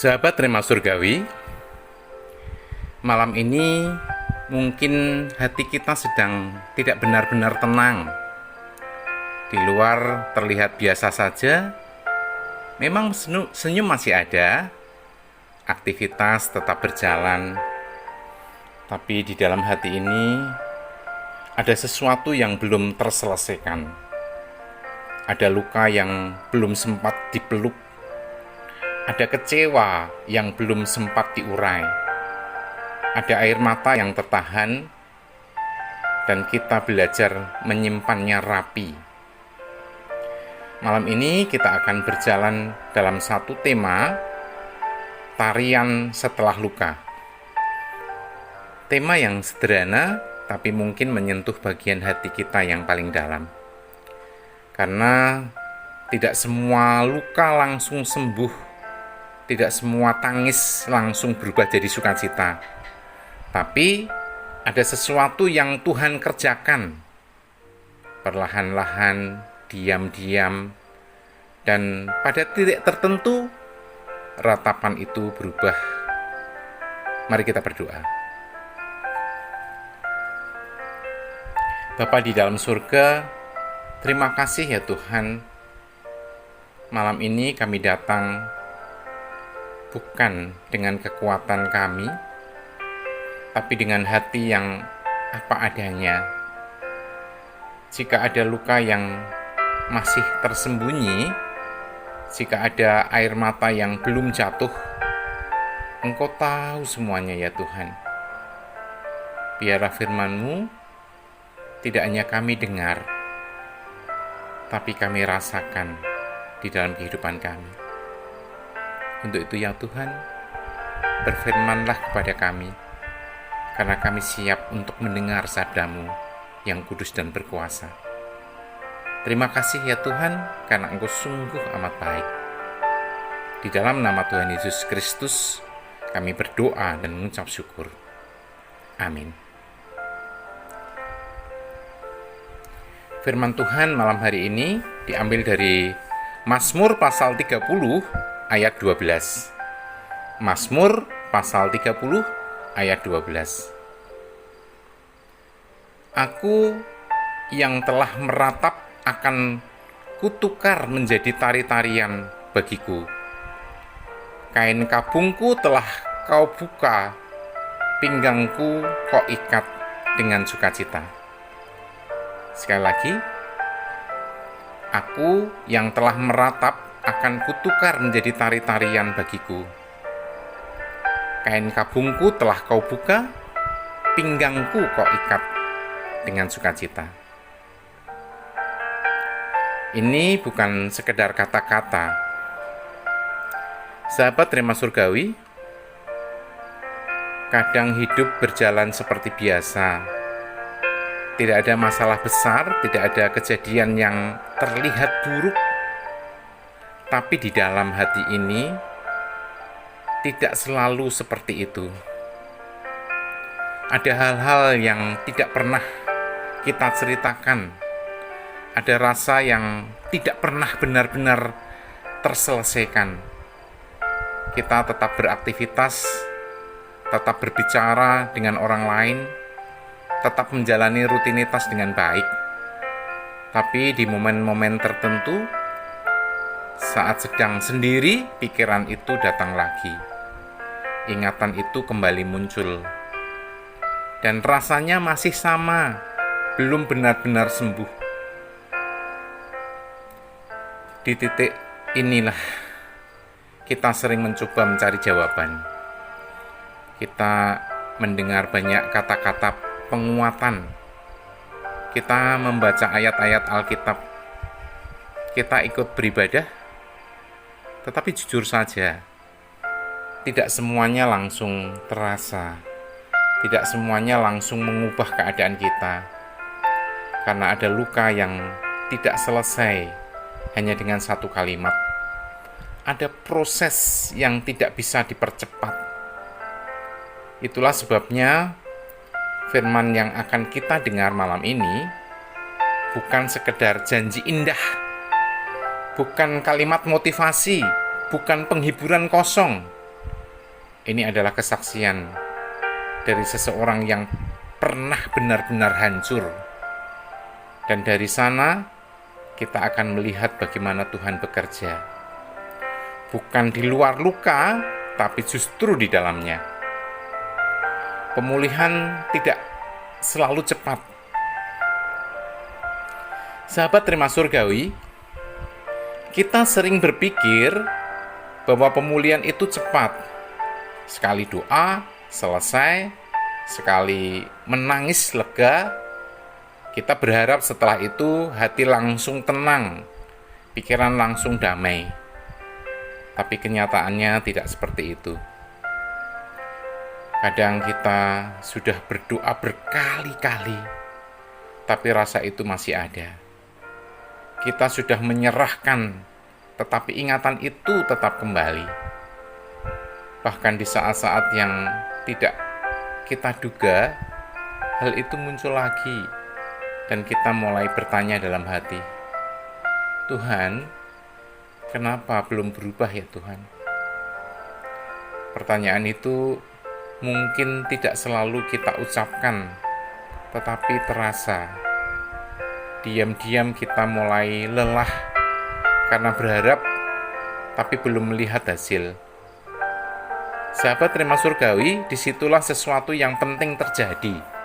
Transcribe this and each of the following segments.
Sahabat Rema Surgawi, malam ini mungkin hati kita sedang tidak benar-benar tenang. Di luar terlihat biasa saja, memang senyum masih ada, aktivitas tetap berjalan. Tapi di dalam hati ini ada sesuatu yang belum terselesaikan. Ada luka yang belum sempat dipeluk. Ada kecewa yang belum sempat diurai. Ada air mata yang tertahan dan kita belajar menyimpannya rapi. Malam ini kita akan berjalan dalam satu tema, tarian setelah luka. Tema yang sederhana tapi mungkin menyentuh bagian hati kita yang paling dalam. Karena tidak semua luka langsung sembuh. Tidak semua tangis langsung berubah jadi sukacita. Tapi ada sesuatu yang Tuhan kerjakan perlahan-lahan, diam-diam, dan pada titik tertentu ratapan itu berubah. Mari kita berdoa. Bapa di dalam surga, terima kasih ya Tuhan. Malam ini kami datang bukan dengan kekuatan kami, tapi dengan hati yang apa adanya. Jika ada luka yang masih tersembunyi, jika ada air mata yang belum jatuh, Engkau tahu semuanya ya Tuhan. Biarlah firman-Mu tidak hanya kami dengar, tapi kami rasakan di dalam kehidupan kami. Untuk itu ya Tuhan, berfirmanlah kepada kami, karena kami siap untuk mendengar sabda-Mu yang kudus dan berkuasa. Terima kasih ya Tuhan, karena Engkau sungguh amat baik. Di dalam nama Tuhan Yesus Kristus, kami berdoa dan mengucap syukur. Amin. Firman Tuhan malam hari ini diambil dari Mazmur pasal 30 ayat 12. Mazmur pasal 30 ayat 12. Aku yang telah meratap akan kutukar menjadi tari-tarian bagiku. Kain kabungku telah kau buka, pinggangku kau ikat dengan sukacita. Sekali lagi, aku yang telah meratap akan kutukar menjadi tari-tarian bagiku. Kain kabungku telah kau buka, pinggangku kau ikat dengan sukacita. Ini bukan sekedar kata-kata. Sahabat Rema Surgawi, kadang hidup berjalan seperti biasa. Tidak ada masalah besar, tidak ada kejadian yang terlihat buruk. Tapi di dalam hati ini tidak selalu seperti itu. Ada hal-hal yang tidak pernah kita ceritakan. Ada rasa yang tidak pernah benar-benar terselesaikan. Kita tetap beraktivitas, tetap berbicara dengan orang lain, tetap menjalani rutinitas dengan baik. Tapi di momen-momen tertentu, saat sedang sendiri, pikiran itu datang lagi. Ingatan itu kembali muncul. Dan rasanya masih sama, belum benar-benar sembuh. Di titik inilah kita sering mencoba mencari jawaban. Kita mendengar banyak kata-kata penguatan. Kita membaca ayat-ayat Alkitab. Kita ikut beribadah. Tetapi jujur saja, tidak semuanya langsung terasa. Tidak semuanya langsung mengubah keadaan kita. Karena ada luka yang tidak selesai hanya dengan satu kalimat. Ada proses yang tidak bisa dipercepat. Itulah sebabnya firman yang akan kita dengar malam ini bukan sekedar janji indah, bukan kalimat motivasi, bukan penghiburan kosong, Ini adalah kesaksian dari seseorang yang pernah benar-benar hancur. Dan dari sana kita akan melihat bagaimana Tuhan bekerja. Bukan di luar luka, tapi justru di dalamnya. Pemulihan tidak selalu cepat. Sahabat Rema Surgawi, kita sering berpikir bahwa pemulihan itu cepat. Sekali doa, selesai. Sekali menangis, lega. Kita berharap setelah itu hati langsung tenang, pikiran langsung damai. Tapi kenyataannya tidak seperti itu. Kadang kita sudah berdoa berkali-kali, tapi rasa itu masih ada. Kita sudah menyerahkan, tetapi ingatan itu tetap kembali. Bahkan di saat-saat yang tidak kita duga, hal itu muncul lagi. Dan kita mulai bertanya dalam hati, Tuhan, kenapa belum berubah ya Tuhan? Pertanyaan itu mungkin tidak selalu kita ucapkan, tetapi terasa. Diam-diam kita mulai lelah karena berharap, tapi belum melihat hasil. Sahabat Rema Surgawi, disitulah sesuatu yang penting terjadi.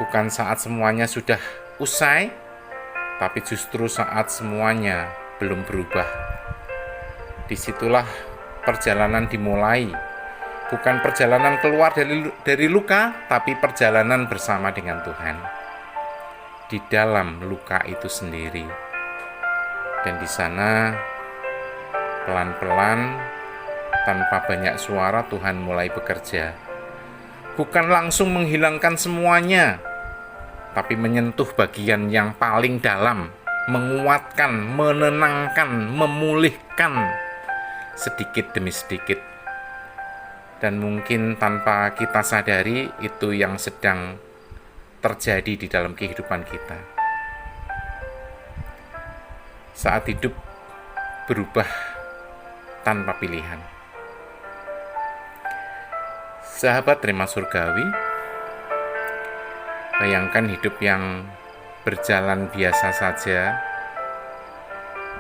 Bukan saat semuanya sudah usai, tapi justru saat semuanya belum berubah. Disitulah perjalanan dimulai. Bukan perjalanan keluar dari luka, tapi perjalanan bersama dengan Tuhan. Di dalam luka itu sendiri. Dan di sana, pelan-pelan, tanpa banyak suara, Tuhan mulai bekerja. Bukan langsung menghilangkan semuanya, tapi menyentuh bagian yang paling dalam, menguatkan, menenangkan, memulihkan sedikit demi sedikit. Dan mungkin tanpa kita sadari, itu yang sedang terjadi di dalam kehidupan kita. Saat hidup berubah tanpa pilihan. Sahabat Rema Surgawi, bayangkan hidup yang berjalan biasa saja,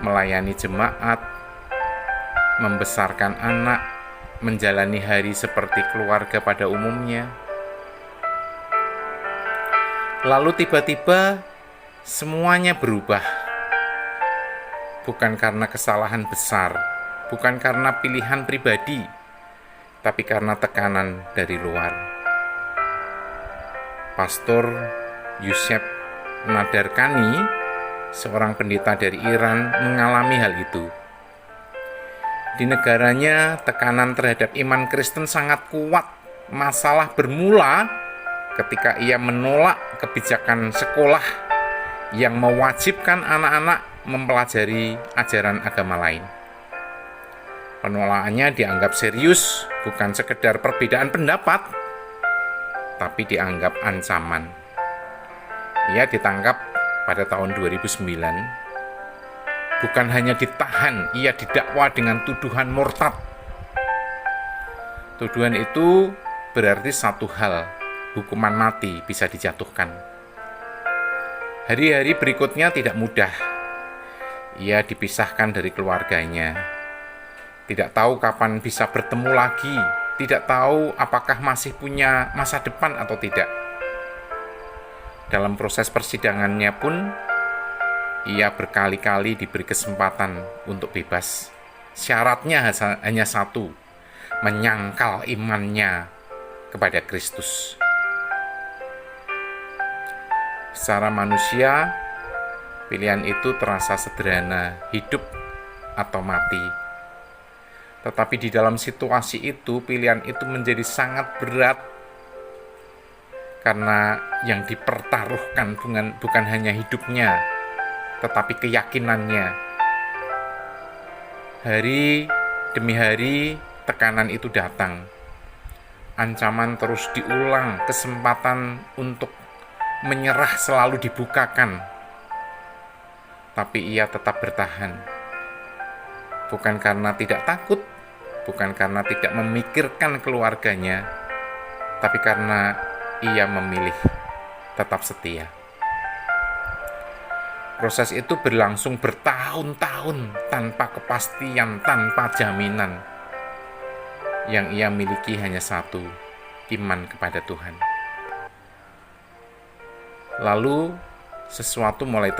melayani jemaat, membesarkan anak, menjalani hari seperti keluarga pada umumnya. Lalu tiba-tiba semuanya berubah. Bukan karena kesalahan besar, bukan karena pilihan pribadi, tapi karena tekanan dari luar. Pastor Yusef Nadarkhani, seorang pendeta dari Iran, mengalami hal itu. Di negaranya, tekanan terhadap iman Kristen sangat kuat. Masalah bermula ketika ia menolak kebijakan sekolah yang mewajibkan anak-anak mempelajari ajaran agama lain. Penolakannya dianggap serius, bukan sekedar perbedaan pendapat, tapi dianggap ancaman. Ia ditangkap pada tahun 2009. Bukan hanya ditahan, ia didakwa dengan tuduhan murtad. Tuduhan itu berarti satu hal, hukuman mati bisa dijatuhkan. Hari-hari berikutnya tidak mudah. Ia dipisahkan dari keluarganya. Tidak tahu kapan bisa bertemu lagi. Tidak tahu apakah masih punya masa depan atau tidak. Dalam proses persidangannya pun, ia berkali-kali diberi kesempatan untuk bebas. Syaratnya hanya satu, menyangkal imannya kepada Kristus. Secara manusia, pilihan itu terasa sederhana, hidup atau mati. Tetapi di dalam situasi itu, pilihan itu menjadi sangat berat. Karena yang dipertaruhkan bukan hanya hidupnya, tetapi keyakinannya. Hari demi hari, tekanan itu datang. Ancaman terus diulang, kesempatan untuk menyerah selalu dibukakan. Tapi ia tetap bertahan. Bukan karena tidak takut, bukan karena tidak memikirkan keluarganya, tapi karena ia memilih tetap setia. Proses itu berlangsung bertahun-tahun tanpa kepastian, tanpa jaminan. Yang ia miliki hanya satu, iman kepada Tuhan. Lalu sesuatu mulai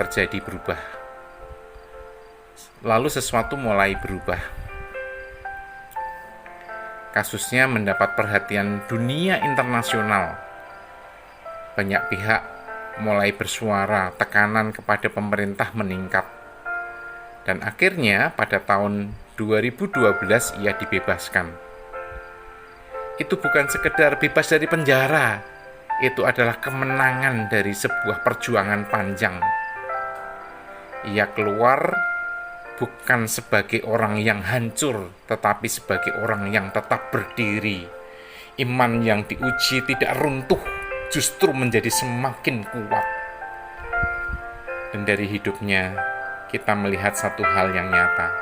berubah. Kasusnya mendapat perhatian dunia internasional. Banyak pihak mulai bersuara, tekanan kepada pemerintah meningkat. Dan akhirnya pada tahun 2012 ia dibebaskan. Itu bukan sekedar bebas dari penjara, itu adalah kemenangan dari sebuah perjuangan panjang. Ia keluar bukan sebagai orang yang hancur, tetapi sebagai orang yang tetap berdiri. Iman yang diuji tidak runtuh, justru menjadi semakin kuat. Dan dari hidupnya, kita melihat satu hal yang nyata,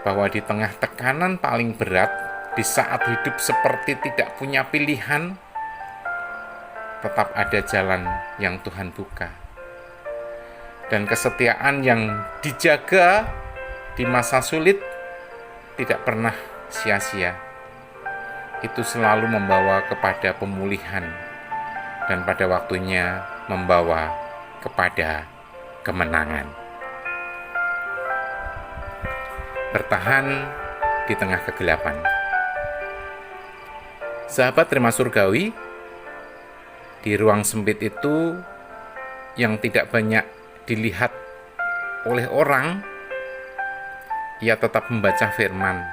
bahwa di tengah tekanan paling berat, di saat hidup seperti tidak punya pilihan, tetap ada jalan yang Tuhan buka. Dan kesetiaan yang dijaga di masa sulit tidak pernah sia-sia. Itu selalu membawa kepada pemulihan dan pada waktunya membawa kepada kemenangan. Bertahan di tengah kegelapan. Sahabat Rema Surgawi, di ruang sempit itu yang tidak banyak dilihat oleh orang, ia tetap membaca firman.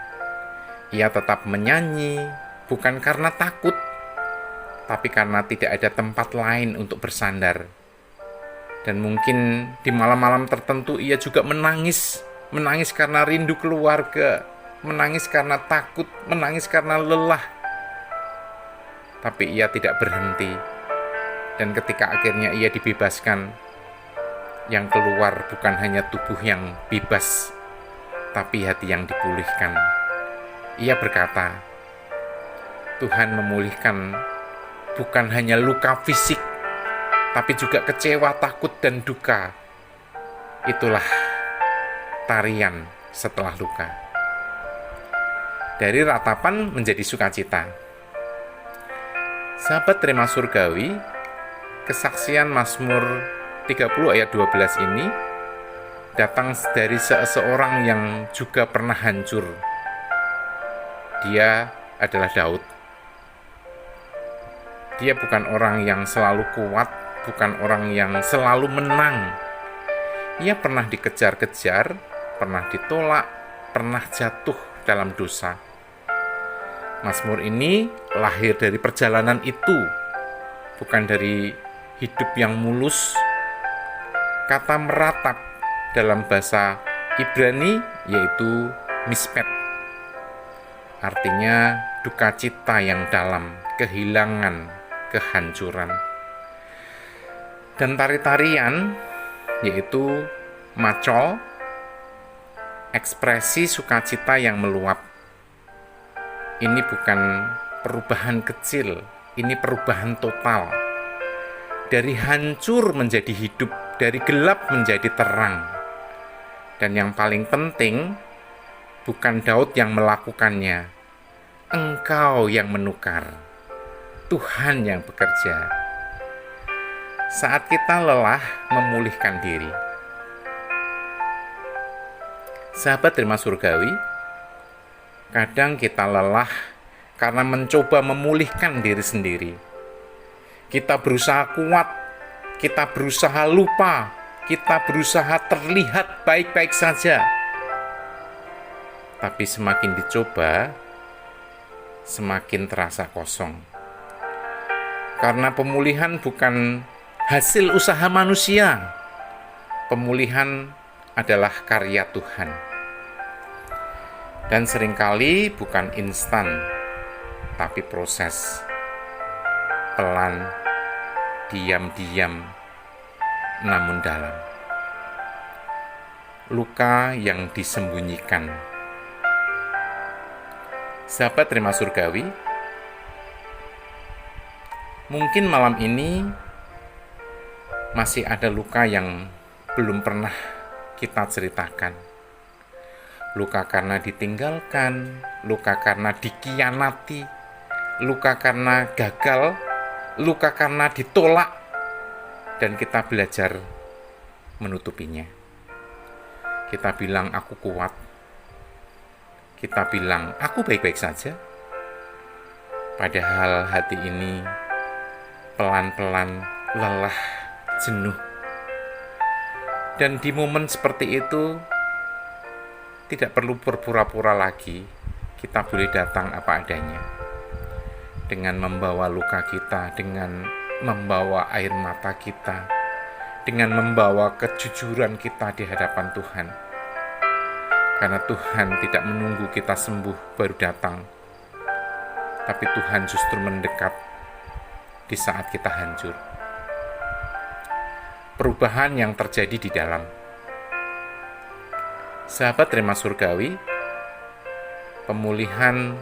Ia tetap menyanyi, bukan karena takut, tapi karena tidak ada tempat lain untuk bersandar. Dan mungkin di malam-malam tertentu ia juga menangis karena rindu keluarga, menangis karena takut, menangis karena lelah. Tapi ia tidak berhenti. Dan ketika akhirnya ia dibebaskan, yang keluar bukan hanya tubuh yang bebas, tapi hati yang dipulihkan. Ia berkata, Tuhan memulihkan bukan hanya luka fisik, tapi juga kecewa, takut, dan duka. Itulah tarian setelah luka. Dari ratapan menjadi sukacita. Sahabat Rema Surgawi, kesaksian Mazmur 30 ayat 12 ini datang dari seseorang yang juga pernah hancur. Dia adalah Daud. Dia bukan orang yang selalu kuat, bukan orang yang selalu menang. Ia pernah dikejar-kejar, pernah ditolak, pernah jatuh dalam dosa. Mazmur ini lahir dari perjalanan itu, bukan dari hidup yang mulus. Kata meratap dalam bahasa Ibrani yaitu mispet. Artinya duka cita yang dalam, kehilangan, kehancuran. Dan tari-tarian yaitu macol, ekspresi sukacita yang meluap. Ini bukan perubahan kecil, ini perubahan total. Dari hancur menjadi hidup, dari gelap menjadi terang. Dan yang paling penting, bukan Daud yang melakukannya, Engkau yang menukar, Tuhan yang bekerja. Saat kita lelah memulihkan diri. Sahabat Rema Surgawi, kadang kita lelah karena mencoba memulihkan diri sendiri. Kita berusaha kuat, kita berusaha lupa, kita berusaha terlihat baik-baik saja. Tapi semakin dicoba, semakin terasa kosong. Karena pemulihan bukan hasil usaha manusia. Pemulihan adalah karya Tuhan. Dan seringkali bukan instan, tapi proses. Pelan, diam-diam, namun dalam. Luka yang disembunyikan, Sahabat Rema Surgawi, mungkin malam ini masih ada luka yang belum pernah kita ceritakan. Luka karena ditinggalkan, luka karena dikhianati, luka karena gagal, luka karena ditolak, dan kita belajar menutupinya. Kita bilang aku kuat, kita bilang aku baik-baik saja, padahal hati ini pelan-pelan lelah, jenuh. Dan di momen seperti itu tidak perlu berpura-pura lagi, kita boleh datang apa adanya, dengan membawa luka kita, dengan membawa air mata kita, dengan membawa kejujuran kita di hadapan Tuhan. Karena Tuhan tidak menunggu kita sembuh baru datang, tapi Tuhan justru mendekat di saat kita hancur. Perubahan yang terjadi di dalam. Sahabat Rema Surgawi, pemulihan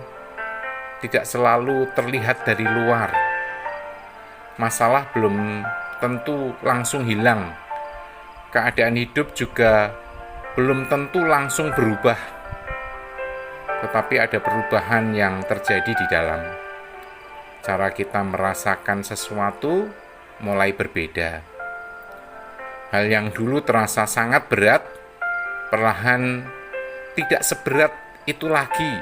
tidak selalu terlihat dari luar. Masalah belum tentu langsung hilang. Keadaan hidup juga belum tentu langsung berubah. Tetapi ada perubahan yang terjadi di dalam. Cara kita merasakan sesuatu mulai berbeda. Hal yang dulu terasa sangat berat, perlahan tidak seberat itu lagi.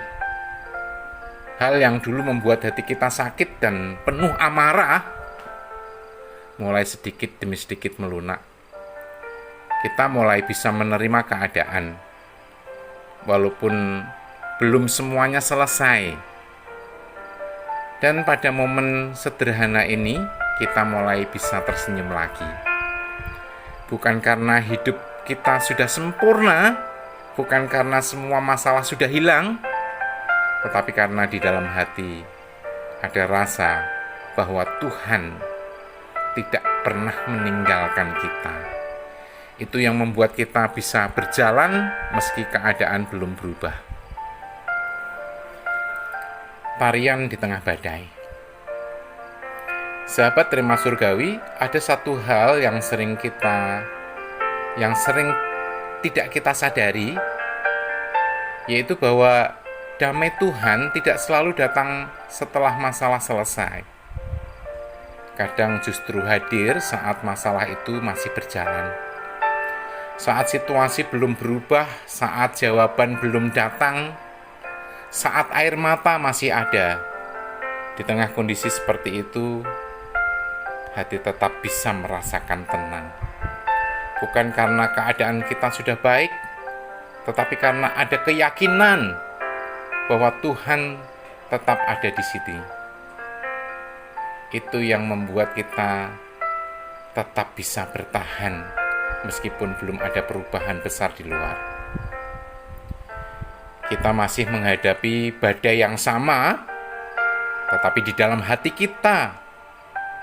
Hal yang dulu membuat hati kita sakit dan penuh amarah, mulai sedikit demi sedikit melunak. Kita mulai bisa menerima keadaan, walaupun belum semuanya selesai. Dan pada momen sederhana ini, kita mulai bisa tersenyum lagi. Bukan karena hidup kita sudah sempurna, bukan karena semua masalah sudah hilang, tetapi karena di dalam hati ada rasa bahwa Tuhan tidak pernah meninggalkan kita. Itu yang membuat kita bisa berjalan meski keadaan belum berubah. Tarian di tengah badai. Sahabat Rema Surgawi, ada satu hal yang sering tidak kita sadari, yaitu bahwa damai Tuhan tidak selalu datang setelah masalah selesai. Kadang justru hadir saat masalah itu masih berjalan. Saat situasi belum berubah, saat jawaban belum datang, saat air mata masih ada. Di tengah kondisi seperti itu, hati tetap bisa merasakan tenang. Bukan karena keadaan kita sudah baik, tetapi karena ada keyakinan bahwa Tuhan tetap ada di sini. Itu yang membuat kita tetap bisa bertahan meskipun belum ada perubahan besar di luar. Kita masih menghadapi badai yang sama, tetapi di dalam hati kita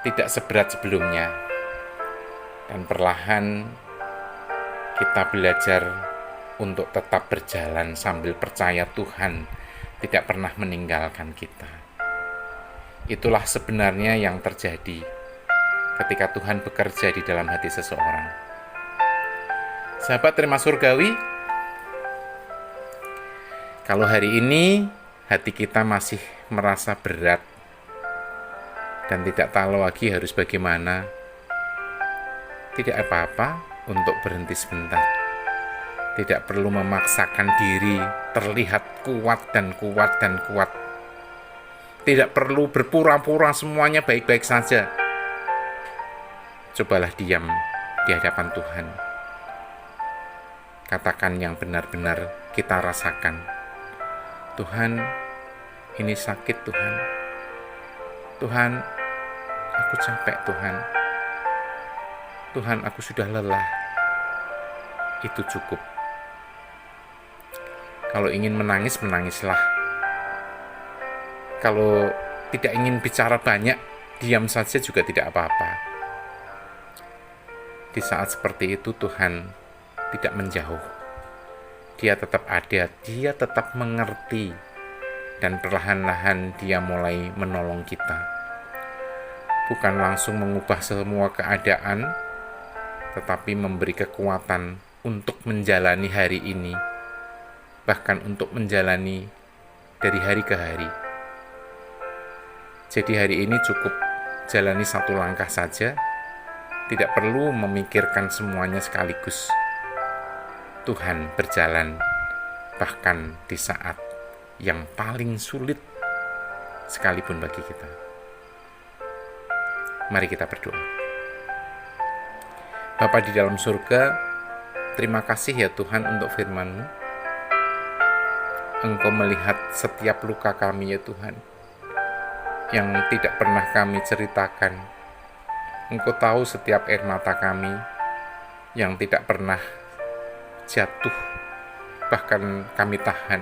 tidak seberat sebelumnya. Dan perlahan kita belajar untuk tetap berjalan sambil percaya Tuhan tidak pernah meninggalkan kita. Itulah sebenarnya yang terjadi ketika Tuhan bekerja di dalam hati seseorang. Sahabat Rema Surgawi, kalau hari ini hati kita masih merasa berat dan tidak tahu lagi harus bagaimana, tidak apa-apa untuk berhenti sebentar. Tidak perlu memaksakan diri terlihat kuat dan kuat dan kuat. Tidak perlu berpura-pura semuanya baik-baik saja. Cobalah diam di hadapan Tuhan. Katakan yang benar-benar kita rasakan. Tuhan, ini sakit Tuhan. Tuhan, aku capek Tuhan. Tuhan, aku sudah lelah. Itu cukup. Kalau ingin menangis, menangislah. Kalau tidak ingin bicara banyak, diam saja juga tidak apa-apa. Di saat seperti itu Tuhan tidak menjauh. Dia tetap ada, dia tetap mengerti dan perlahan-lahan Dia mulai menolong kita. Bukan langsung mengubah semua keadaan, tetapi memberi kekuatan untuk menjalani hari ini, bahkan untuk menjalani dari hari ke hari. Jadi hari ini cukup jalani satu langkah saja, tidak perlu memikirkan semuanya sekaligus. Tuhan berjalan bahkan di saat yang paling sulit sekalipun bagi kita. Mari kita berdoa. Bapa di dalam surga, terima kasih ya Tuhan untuk firman-Mu. Engkau melihat setiap luka kami ya Tuhan, yang tidak pernah kami ceritakan. Engkau tahu setiap air mata kami yang tidak pernah jatuh, bahkan kami tahan.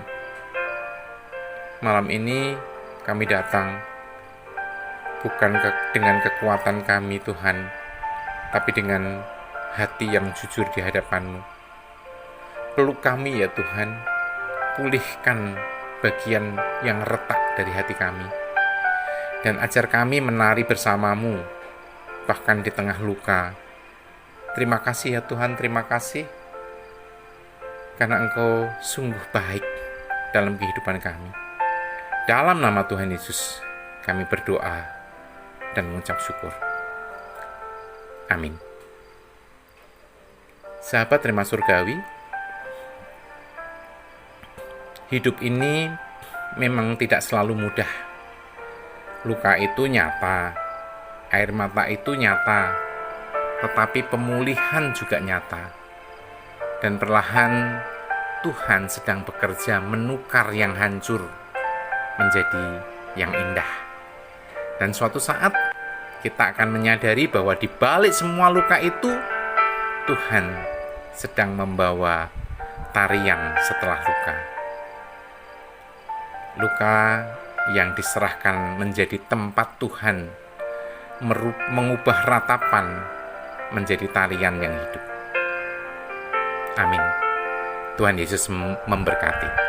Malam ini kami datang bukan dengan kekuatan kami Tuhan, tapi dengan hati yang jujur di hadapan-Mu. Peluk kami ya Tuhan, pulihkan bagian yang retak dari hati kami, dan ajar kami menari bersama-Mu, bahkan di tengah luka. Terima kasih ya Tuhan, terima kasih, karena Engkau sungguh baik dalam kehidupan kami. Dalam nama Tuhan Yesus, kami berdoa dan mengucap syukur. Amin. Sahabat Rema Surgawi, hidup ini memang tidak selalu mudah. Luka itu nyata, air mata itu nyata, tetapi pemulihan juga nyata. Dan perlahan Tuhan sedang bekerja menukar yang hancur menjadi yang indah. Dan suatu saat kita akan menyadari bahwa di balik semua luka itu, Tuhan sedang membawa tarian setelah luka. Luka yang diserahkan menjadi tempat Tuhan mengubah ratapan menjadi tarian yang hidup. Amin. Tuhan Yesus memberkati.